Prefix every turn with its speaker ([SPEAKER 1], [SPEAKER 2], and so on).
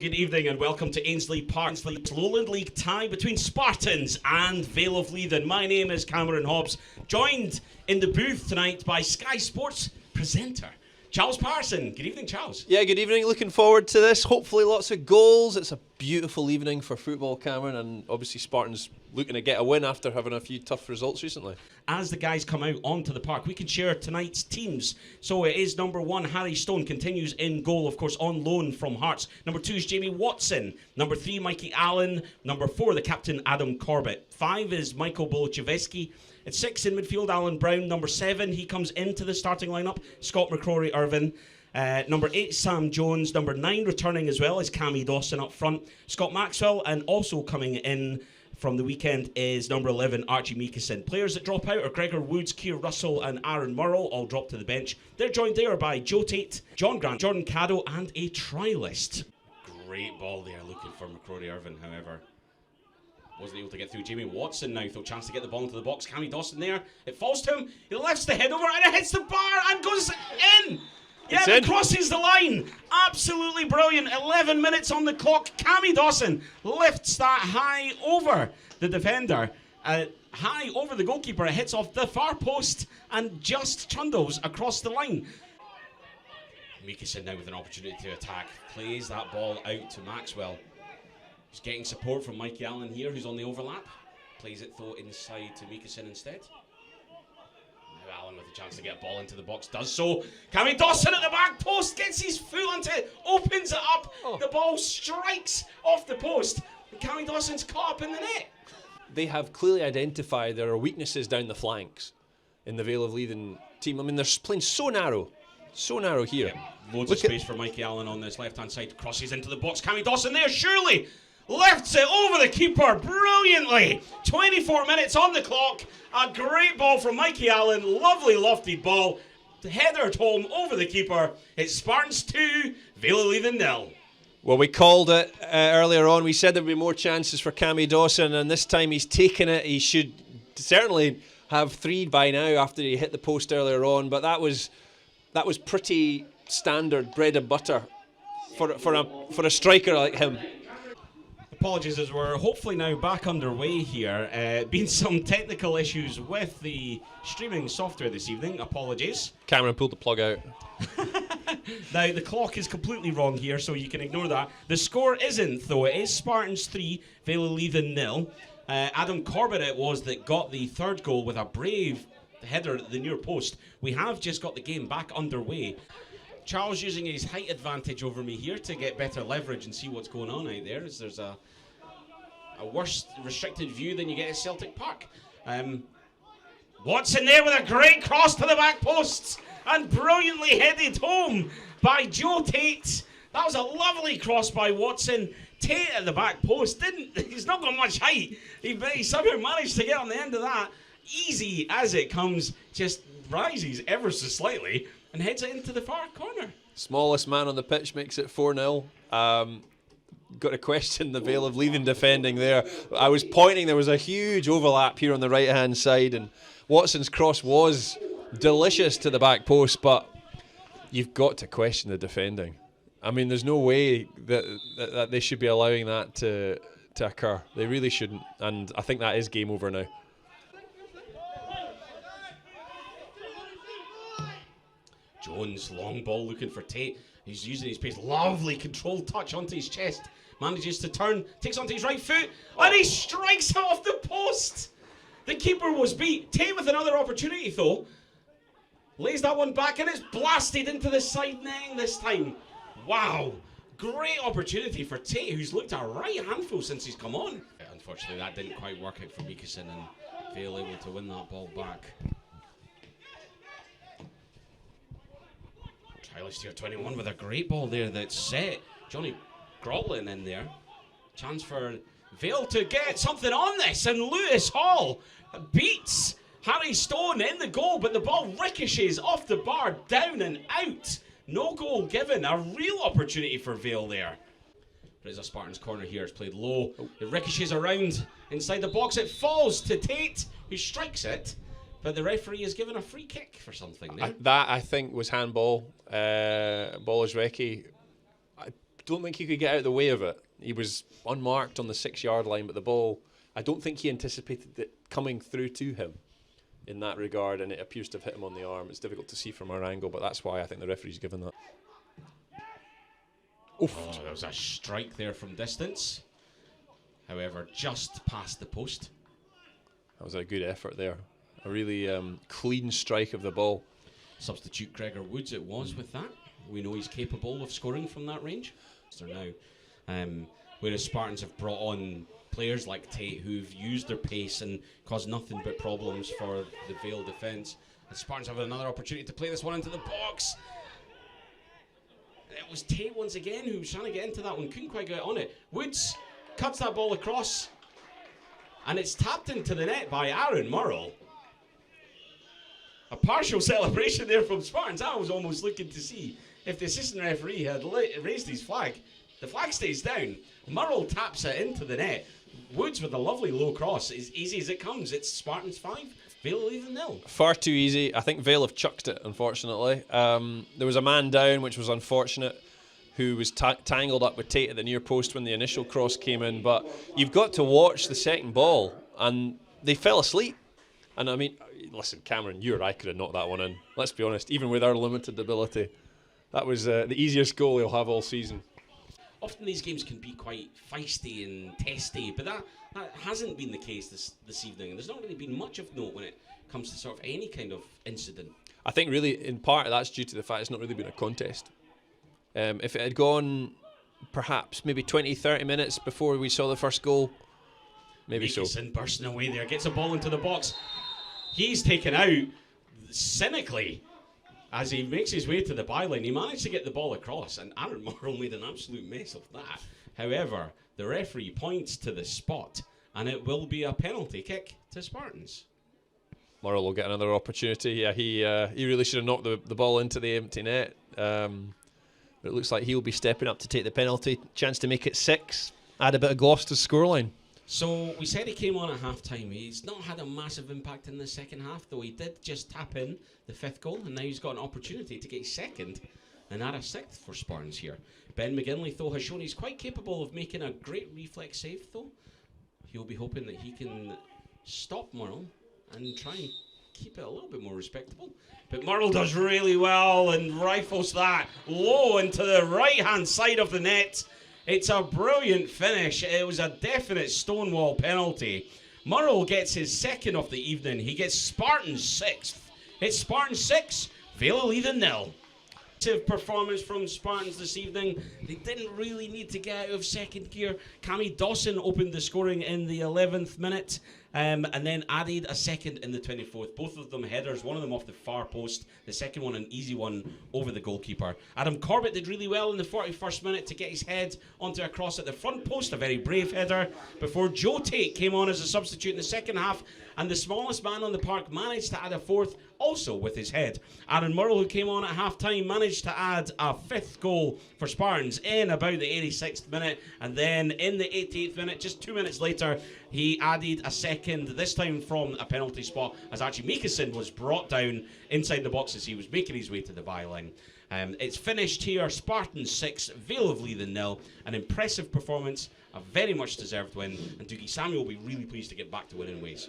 [SPEAKER 1] Good evening and welcome to Ainslie Park, Lowland League tie between Spartans and Vale of Leithen. My name is Cameron Hobbs, joined in the booth tonight by Sky Sports presenter Charles Parson. Good evening, Charles.
[SPEAKER 2] Yeah, good evening. Looking forward to this. Hopefully lots of goals. It's a beautiful evening for football, Cameron, and obviously Spartans looking to get a win after having a few tough results recently.
[SPEAKER 1] As the guys come out onto the park, we can share tonight's teams. So it is number 1, Harry Stone, continues in goal, of course, on loan from Hearts. Number 2 is Jamie Watson. Number 3, Mikey Allen. Number 4, the captain, Adam Corbett. 5 is Michael Bolochevsky. At 6 in midfield, Alan Brown. Number 7, he comes into the starting lineup, Scott McCrory Irvin. Number 8, Sam Jones. Number 9, returning as well, is Cammy Dawson up front. Scott Maxwell, and also coming in from the weekend is number 11, Archie Meekison. Players that drop out are Gregor Woods, Keir Russell and Aaron Murrell, all drop to the bench. They're joined there by Joe Tate, John Grant, Jordan Caddo and a trialist. Great ball there looking for McCrory Irvin, however. Wasn't able to get through. Jamie Watson now thought chance to get the ball into the box. Cammy Dawson there. It falls to him. He lifts the head over and it hits the bar and goes in. Yeah, it crosses the line. Absolutely brilliant. 11 minutes on the clock. Cammy Dawson lifts that high over the defender. High over the goalkeeper. It hits off the far post and just trundles across the line. Meekison now with an opportunity to attack. Plays that ball out to Maxwell. He's getting support from Mikey Allen here, who's on the overlap. Plays it though inside to Meekison instead. Now Allen with a chance to get a ball into the box, does so. Cammy Dawson at the back post, gets his foot onto it, opens it up. The ball strikes off the post. And Cammy Dawson's caught up in the net.
[SPEAKER 2] They have clearly identified there are weaknesses down the flanks in the Vale of Leithen team. I mean, they're playing so narrow here.
[SPEAKER 1] Yeah, loads of space for Mikey Allen on this left-hand side. Crosses into the box. Cammy Dawson there, surely lifts it over the keeper brilliantly. 24 minutes on the clock. A great ball from Mikey Allen. Lovely lofted ball. Headered home over the keeper. It's Spartans 2, Vale of Leithen 0.
[SPEAKER 2] Well, we called it earlier on. We said there'd be more chances for Cammy Dawson, and this time he's taken it. He should certainly have 3 by now after he hit the post earlier on, but that was pretty standard bread and butter for a striker like him.
[SPEAKER 1] Apologies, as we're hopefully now back underway here. Been some technical issues with the streaming software this evening. Apologies.
[SPEAKER 2] Cameron pulled the plug out.
[SPEAKER 1] Now, the clock is completely wrong here, so you can ignore that. The score isn't, though. It is Spartans 3, Vale of Leithen 0. Adam Corbett it was that got the third goal with a brave header at the near post. We have just got the game back underway. Charles using his height advantage over me here to get better leverage and see what's going on out there, as there's a worse restricted view than you get at Celtic Park. Watson there with a great cross to the back posts and brilliantly headed home by Joe Tate. That was a lovely cross by Watson. Tate at the back post he's not got much height. He somehow managed to get on the end of that. Easy as it comes, just rises ever so slightly and heads it into the far corner.
[SPEAKER 2] Smallest man on the pitch makes it 4-0. Got to question the Vale of Leithen defending there. I was pointing, there was a huge overlap here on the right-hand side, and Watson's cross was delicious to the back post, but you've got to question the defending. I mean, there's no way that they should be allowing that to occur. They really shouldn't, and I think that is game over now.
[SPEAKER 1] Jones, long ball looking for Tate. He's using his pace. Lovely controlled touch onto his chest. Manages to turn, takes onto his right foot, and he strikes it off the post. The keeper was beat. Tate with another opportunity though. Lays that one back and it's blasted into the side netting this time. Wow. Great opportunity for Tate, who's looked a right handful since he's come on. Unfortunately, that didn't quite work out for Meekison and Vale able to win that ball back. Trialist here, 21 with a great ball there that's set. Johnny Grotlin in there. Chance for Vale to get something on this, and Lewis Hall beats Harry Stone in the goal, but the ball ricochets off the bar, down and out. No goal given. A real opportunity for Vale there. But it's a Spartans corner here. It's played low. It ricochets around inside the box. It falls to Tate, who strikes it. But the referee has given a free kick for something there.
[SPEAKER 2] That, I think, was handball. Bolochevsky don't think he could get out of the way of it. He was unmarked on the 6-yard line, but the ball, I don't think he anticipated it coming through to him in that regard, and it appears to have hit him on the arm. It's difficult to see from our angle, but that's why I think the referee's given that. Oof.
[SPEAKER 1] Oh, there was a strike there from distance. However, just past the post.
[SPEAKER 2] That was a good effort there. A really clean strike of the ball.
[SPEAKER 1] Substitute Gregor Woods it was with that. We know he's capable of scoring from that range. So now, whereas Spartans have brought on players like Tate who've used their pace and caused nothing but problems for the Vale defence. And Spartans have another opportunity to play this one into the box. It was Tate once again who was trying to get into that one, couldn't quite get on it. Woods cuts that ball across, and it's tapped into the net by Aaron Murrell. A partial celebration there from Spartans. I was almost looking to see if the assistant referee had raised his flag. The flag stays down. Murrell taps it into the net. Woods with a lovely low cross. As easy as it comes. It's Spartans 5, Vale of Leithen 0.
[SPEAKER 2] Far too easy. I think Vale have chucked it, unfortunately. There was a man down, which was unfortunate, who was tangled up with Tate at the near post when the initial cross came in. But you've got to watch the second ball, and they fell asleep. And I mean, listen, Cameron, you or I could have knocked that one in. Let's be honest, even with our limited ability. That was the easiest goal he'll have all season.
[SPEAKER 1] Often these games can be quite feisty and testy, but that hasn't been the case this evening. And there's not really been much of note when it comes to sort of any kind of incident.
[SPEAKER 2] I think really, in part, that's due to the fact it's not really been a contest. If it had gone perhaps maybe 20, 30 minutes before we saw the first goal, maybe so.
[SPEAKER 1] Makeson bursting away there, gets a ball into the box. He's taken out cynically as he makes his way to the byline. He managed to get the ball across, and Aaron Murrell made an absolute mess of that. However, the referee points to the spot, and it will be a penalty kick to Spartans.
[SPEAKER 2] Murrell will get another opportunity. Yeah, he really should have knocked the ball into the empty net. But it looks like he'll be stepping up to take the penalty. Chance to make it 6. Add a bit of gloss to the scoreline.
[SPEAKER 1] So we said he came on at half-time. He's not had a massive impact in the second half, though he did just tap in the 5th goal, and now he's got an opportunity to get his 2nd and add a 6th for Spartans here. Ben McGinley, though, has shown he's quite capable of making a great reflex save, though. He'll be hoping that he can stop Murrell and try and keep it a little bit more respectable. But Murrell does really well and rifles that low into the right-hand side of the net. It's a brilliant finish. It was a definite Stonewall penalty. Murrell gets his 2nd of the evening. He gets Spartans 6th. It's Spartans 6, Vale of Leithen 0. Performance from Spartans this evening. They didn't really need to get out of second gear. Cammy Dawson opened the scoring in the 11th minute and then added a 2nd in the 24th. Both of them headers, one of them off the far post, the second one an easy one over the goalkeeper. Adam Corbett did really well in the 41st minute to get his head onto a cross at the front post, a very brave header, before Joe Tate came on as a substitute in the second half, and the smallest man on the park managed to add a 4th, also with his head. Aaron Murrell, who came on at half-time, managed to add a 5th goal for Spartans in about the 86th minute, and then in the 88th minute, just 2 minutes later, he added a 2nd, this time from a penalty spot, as Archie Makeson was brought down inside the box as he was making his way to the byline. It's finished here, Spartans 6, Vale of Leithen 0. An impressive performance, a very much deserved win, and Doogie Samuel will be really pleased to get back to winning ways.